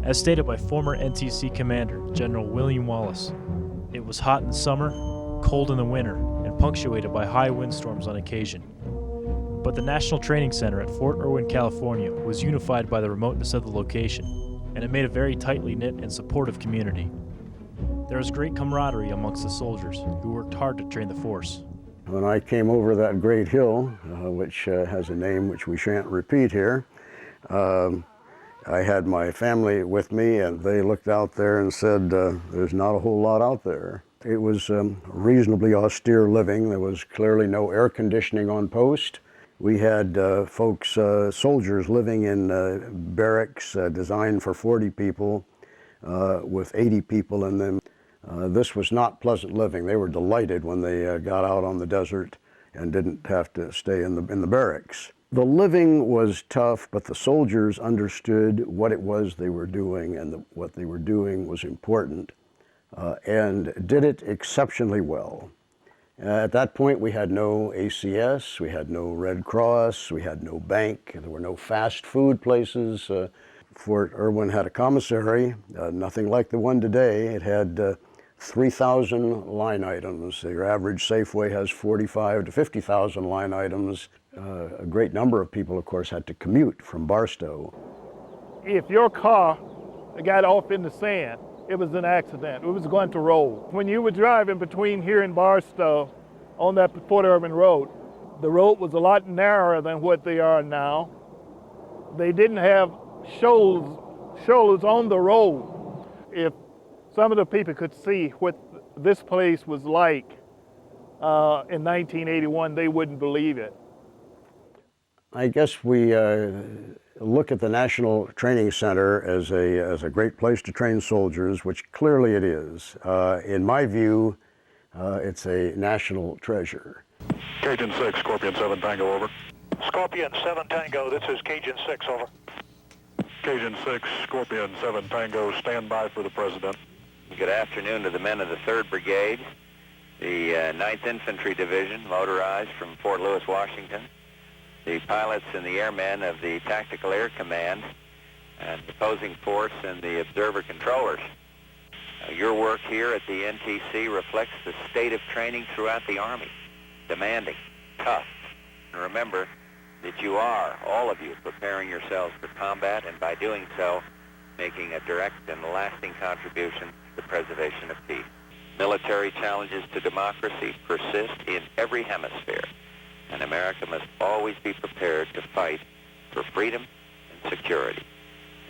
As stated by former NTC Commander General William Wallace, it was hot in the summer, cold in the winter, and punctuated by high windstorms on occasion. But the National Training Center at Fort Irwin, California was unified by the remoteness of the location, and it made a very tightly knit and supportive community. There was great camaraderie amongst the soldiers who worked hard to train the force. When I came over that great hill, which has a name which we shan't repeat here, I had my family with me, and they looked out there and said, there's not a whole lot out there. It was reasonably austere living. There was clearly no air conditioning on post. We had soldiers living in barracks designed for 40 people with 80 people in them. This was not pleasant living. They were delighted when they got out on the desert and didn't have to stay in the barracks. The living was tough, but the soldiers understood what it was they were doing, and what they were doing was important, and did it exceptionally well. At that point, we had no ACS, we had no Red Cross, we had no bank, there were no fast food places. Fort Irwin had a commissary, nothing like the one today. It had 3,000 line items. Your average Safeway has 45 to 50,000 line items. A great number of people, of course, had to commute from Barstow. If your car got off in the sand, it was an accident. It was going to roll. When you were driving between here and Barstow on that Fort Irwin road, the road was a lot narrower than what they are now. They didn't have shoals on the road. If some of the people could see what this place was like in 1981, they wouldn't believe it. I guess we look at the National Training Center as a great place to train soldiers, which clearly it is. In my view, it's a national treasure. Cajun 6, Scorpion 7 Tango, over. Scorpion 7 Tango, this is Cajun 6, over. Cajun 6, Scorpion 7 Tango, stand by for the President. Good afternoon to the men of the 3rd Brigade, the 9th Infantry Division, motorized from Fort Lewis, Washington, the pilots and the airmen of the Tactical Air Command, and the opposing force and the observer controllers. Your work here at the NTC reflects the state of training throughout the Army. Demanding, tough, and remember that you are, all of you, preparing yourselves for combat, and by doing so, making a direct and lasting contribution to the preservation of peace. Military challenges to democracy persist in every hemisphere, and America must always be prepared to fight for freedom and security.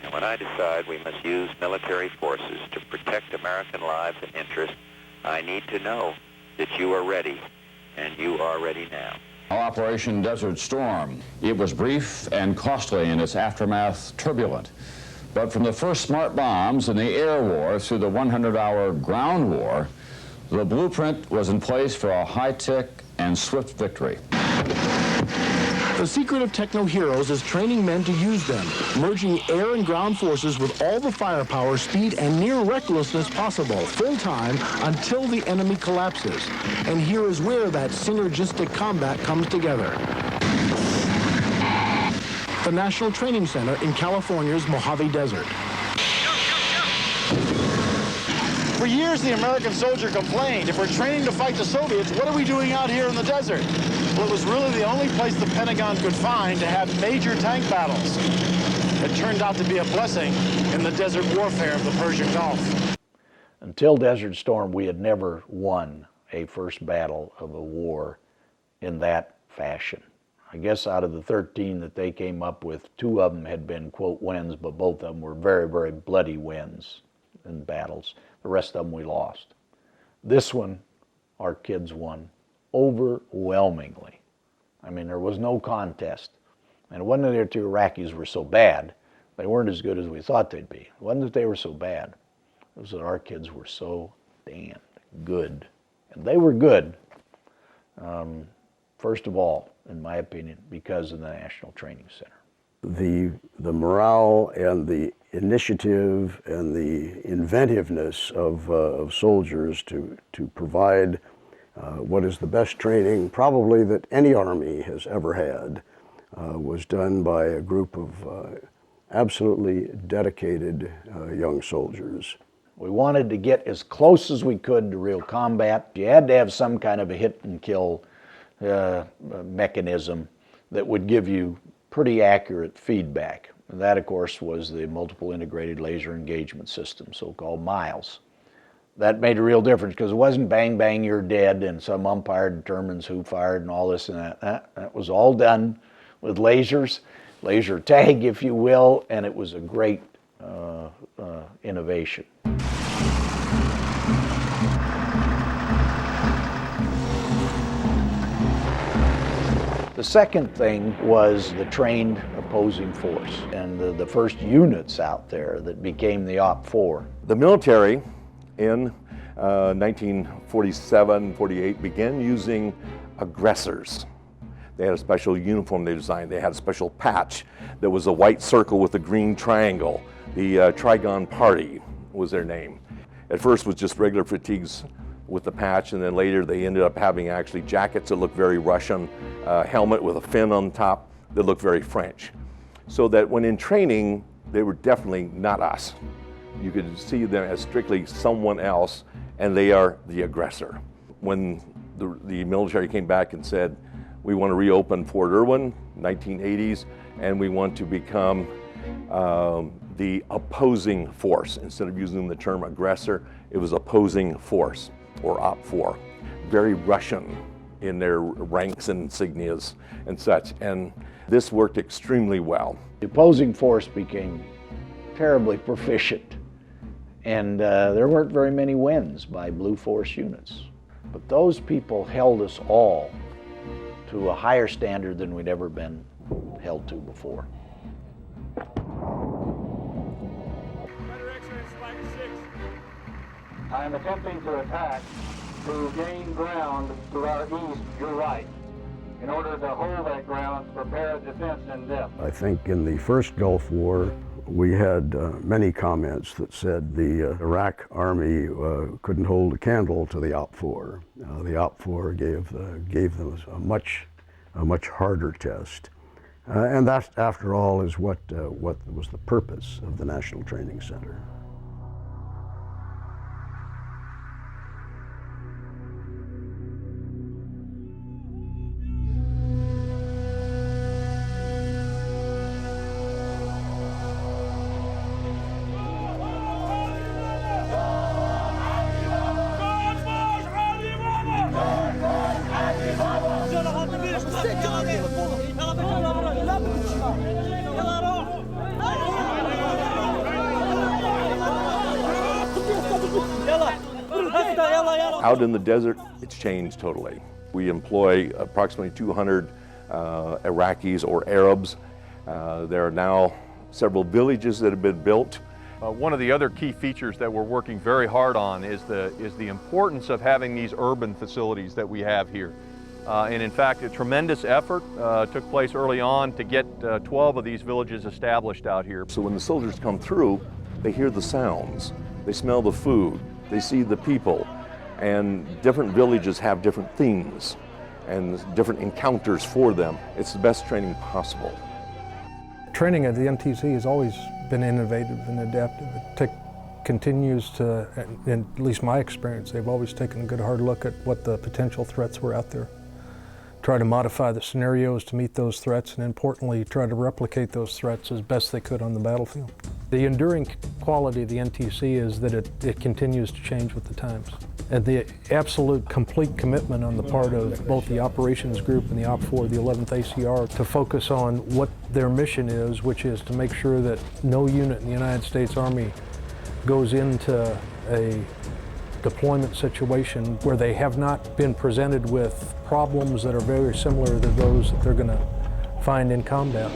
And when I decide we must use military forces to protect American lives and interests, I need to know that you are ready, and you are ready now. Operation Desert Storm. It was brief and costly, and its aftermath turbulent. But from the first smart bombs in the air war through the 100-hour ground war, the blueprint was in place for a high-tech and swift victory. The secret of Techno Heroes is training men to use them, merging air and ground forces with all the firepower, speed, and near recklessness possible, full-time, until the enemy collapses. And here is where that synergistic combat comes together. The National Training Center in California's Mojave Desert. For years, the American soldier complained, if we're training to fight the Soviets, what are we doing out here in the desert? Well, it was really the only place the Pentagon could find to have major tank battles. It turned out to be a blessing in the desert warfare of the Persian Gulf. Until Desert Storm, we had never won a first battle of a war in that fashion. I guess out of the 13 that they came up with, 2 of them had been, quote, wins, but both of them were very, very bloody wins in battles. The rest of them we lost. This one, our kids won overwhelmingly. I mean, there was no contest. And it wasn't that the Iraqis were so bad. They weren't as good as we thought they'd be. It wasn't that they were so bad. It was that our kids were so damn good. And they were good, first of all, in my opinion, because of the National Training Center. The morale and the initiative and the inventiveness of soldiers to provide what is the best training probably that any Army has ever had was done by a group of absolutely dedicated young soldiers. We wanted to get as close as we could to real combat. You had to have some kind of a hit and kill mechanism that would give you pretty accurate feedback. And that, of course, was the Multiple Integrated Laser Engagement System, so-called MILES. That made a real difference because it wasn't bang, bang, you're dead, and some umpire determines who fired and all this and that. That was all done with lasers, laser tag, if you will, and it was a great innovation. The second thing was the trained opposing force and the first units out there that became the OP-4. The military in 1947, 48 began using aggressors. They had a special uniform they designed. They had a special patch that was a white circle with a green triangle. The Trigon Party was their name. At first it was just regular fatigues with the patch, and then later they ended up having actually jackets that looked very Russian, helmet with a fin on top that looked very French. So that when in training, they were definitely not us. You could see them as strictly someone else, and they are the aggressor. When the military came back and said, we want to reopen Fort Irwin, 1980s, and we want to become the opposing force. Instead of using the term aggressor, it was opposing force, or OP-4. Very Russian in their ranks and insignias and such, and this worked extremely well. The opposing force became terribly proficient, and there weren't very many wins by Blue Force units. But those people held us all to a higher standard than we'd ever been held to before. I am attempting to attack to gain ground to our east, your right. In order to hold that ground, prepare a defense in depth. I think in the first Gulf War, we had many comments that said the Iraq Army couldn't hold a candle to the OP-4. The OP-4 gave them a much harder test. And that, after all, is what was the purpose of the National Training Center. Out in the desert, it's changed totally. We employ approximately 200 Iraqis or Arabs. There are now several villages that have been built. One of the other key features that we're working very hard on is the importance of having these urban facilities that we have here. And in fact, a tremendous effort took place early on to get 12 of these villages established out here. So when the soldiers come through, they hear the sounds, they smell the food, they see the people, and different villages have different themes and different encounters for them. It's the best training possible. Training at the NTC has always been innovative and adaptive. It continues to, in at least my experience, they've always taken a good hard look at what the potential threats were out there. Try to modify the scenarios to meet those threats, and importantly, try to replicate those threats as best they could on the battlefield. The enduring quality of the NTC is that it continues to change with the times. And the absolute complete commitment on the part of both the operations group and the OP-4, the 11th ACR, to focus on what their mission is, which is to make sure that no unit in the United States Army goes into a deployment situation where they have not been presented with problems that are very similar to those that they're going to find in combat.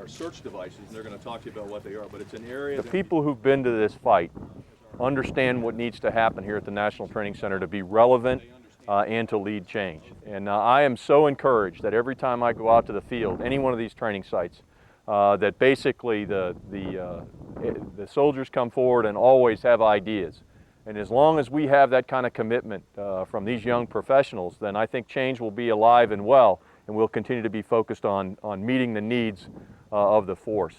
Search devices, and they're going to talk to you about what they are, but it's an area. The people who've been to this fight understand what needs to happen here at the National Training Center to be relevant and to lead change. And I am so encouraged that every time I go out to the field, any one of these training sites, that basically the soldiers come forward and always have ideas. And as long as we have that kind of commitment from these young professionals, then I think change will be alive and well. and we'll continue to be focused on meeting the needs of the force.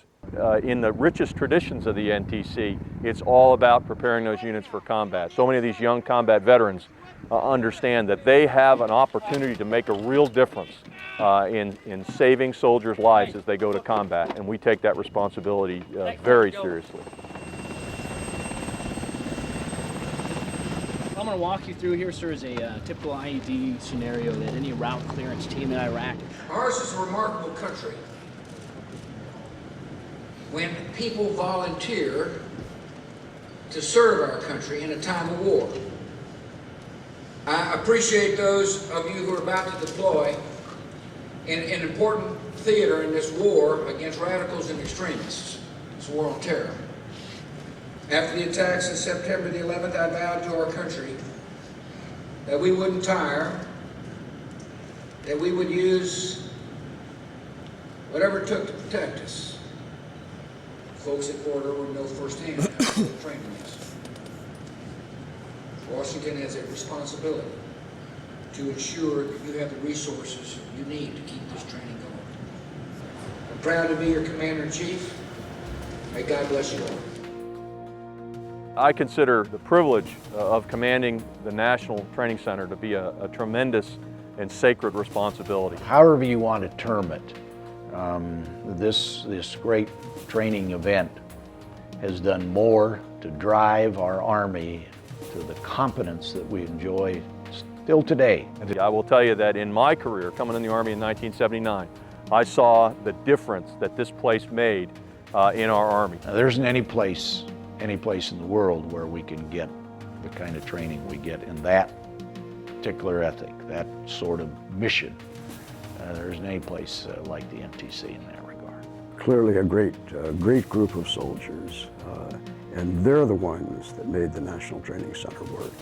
In the richest traditions of the NTC, it's all about preparing those units for combat. So many of these young combat veterans understand that they have an opportunity to make a real difference in saving soldiers' lives as they go to combat, and we take that responsibility very seriously. I'm going to walk you through here, sir, is a typical IED scenario that any route clearance team in Iraq. Ours is a remarkable country. When people volunteer to serve our country in a time of war. I appreciate those of you who are about to deploy in an important theater in this war against radicals and extremists. It's a war on terror. After the attacks on September the 11th, I vowed to our country that we wouldn't tire, that we would use whatever it took to protect us. Folks at Fort Irwin know firsthand how the training is. Washington has a responsibility to ensure that you have the resources you need to keep this training going. I'm proud to be your Commander-in-Chief. May God bless you all. I consider the privilege of commanding the National Training Center to be a tremendous and sacred responsibility. However you want to term it, this great training event has done more to drive our Army to the competence that we enjoy still today. I will tell you that in my career, coming in the Army in 1979, I saw the difference that this place made in our Army. Now, there isn't any place in the world where we can get the kind of training we get in that particular ethic, that sort of mission. There isn't any place like the NTC in that regard. Clearly a great group of soldiers, and they're the ones that made the National Training Center work.